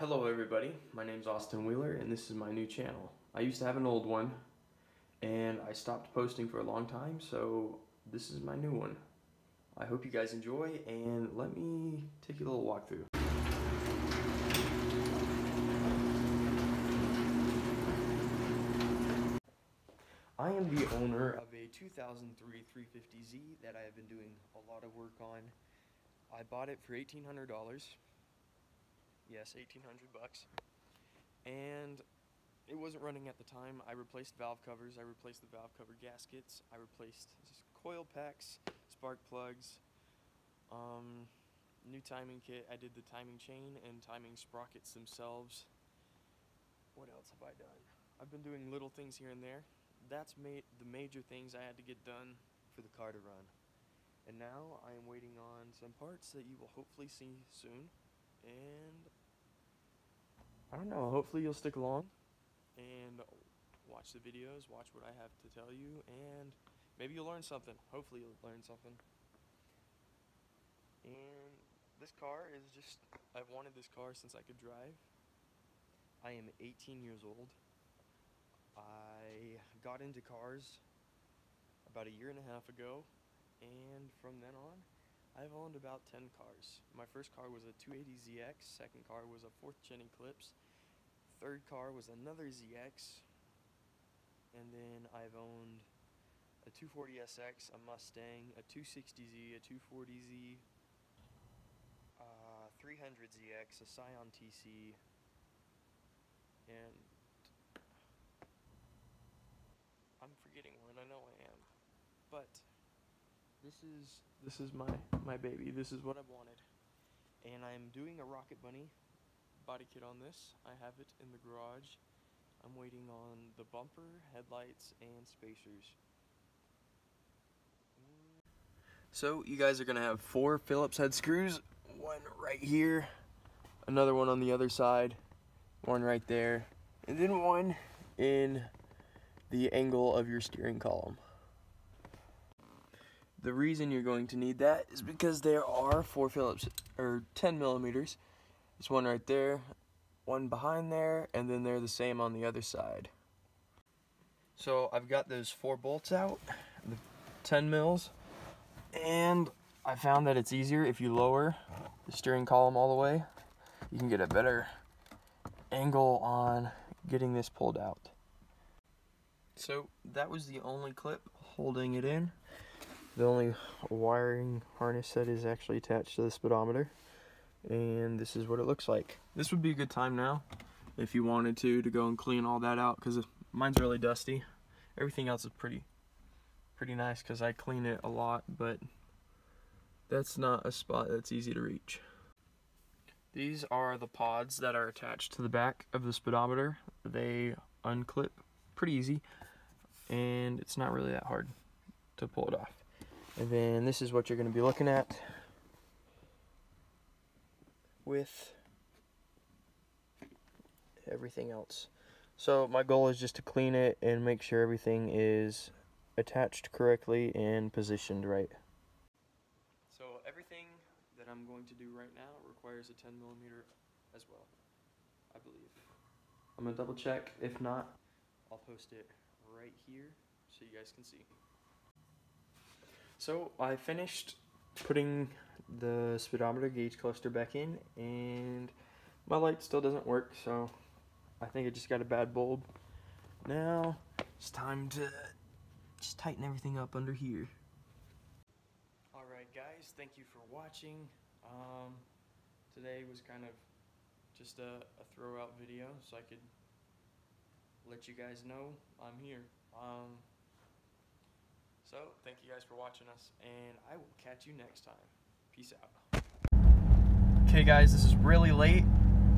Hello everybody, my name's Austin Wheeler and this is my new channel. I used to have an old one and I stopped posting for a long time, so this is my new one. I hope you guys enjoy and let me take you a little walkthrough. I am the owner of a 2003 350Z that I have been doing a lot of work on. I bought it for $1,800. Yes, 1,800 bucks. And it wasn't running at the time. I replaced valve covers, I replaced the valve cover gaskets, I replaced coil packs, spark plugs, new timing kit. I did the timing chain and timing sprockets themselves. What else have I done? I've been doing little things here and there. That's the major things I had to get done for the car to run. And now I am waiting on some parts that you will hopefully see soon. And I don't know, hopefully you'll stick along and watch the videos, watch what I have to tell you, and maybe you'll learn something. Hopefully you'll learn something. And this car is just, I've wanted this car since I could drive. I am 18 years old. I got into cars about a year and a half ago, and from then on, I've owned about 10 cars. My first car was a 280ZX, second car was a 4th gen Eclipse, third car was another ZX, and then I've owned a 240SX, a Mustang, a 260Z, a 240Z, 300ZX, a Scion TC, and I'm forgetting one, I know I am, but this is my baby. This is what I've wanted. And I'm doing a Rocket Bunny body kit on this. I have it in the garage. I'm waiting on the bumper, headlights, and spacers. So you guys are gonna have 4 Phillips head screws. One right here, another one on the other side, one right there, and then one in the angle of your steering column. The reason you're going to need that is because there are 4 Phillips, or 10 millimeters. There's one right there, one behind there, and then they're the same on the other side. So I've got those 4 bolts out, the 10 mils, and I found that it's easier if you lower the steering column all the way. You can get a better angle on getting this pulled out. So that was the only clip holding it in. The only wiring harness that is actually attached to the speedometer, and this is what it looks like. This would be a good time now if you wanted to go and clean all that out, because mine's really dusty. Everything else is pretty nice because I clean it a lot, but that's not a spot that's easy to reach. These are the pods that are attached to the back of the speedometer. They unclip pretty easy, and it's not really that hard to pull it off. And then this is what you're going to be looking at with everything else. So my goal is just to clean it and make sure everything is attached correctly and positioned right. So everything that I'm going to do right now requires a 10 millimeter as well, I believe. I'm going to double check. If not, I'll post it right here so you guys can see. So I finished putting the speedometer gauge cluster back in, and my light still doesn't work, so I think it just got a bad bulb. Now it's time to just tighten everything up under here. Alright guys, thank you for watching. Today was kind of just a throw-out video so I could let you guys know I'm here. So, thank you guys for watching us, and I will catch you next time. Peace out. Okay guys, this is really late,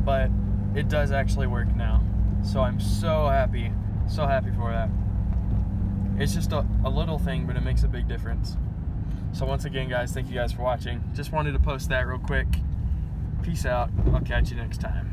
but it does actually work now. So I'm so happy for that. It's just a little thing, but it makes a big difference. So once again guys, thank you guys for watching. Just wanted to post that real quick. Peace out. I'll catch you next time.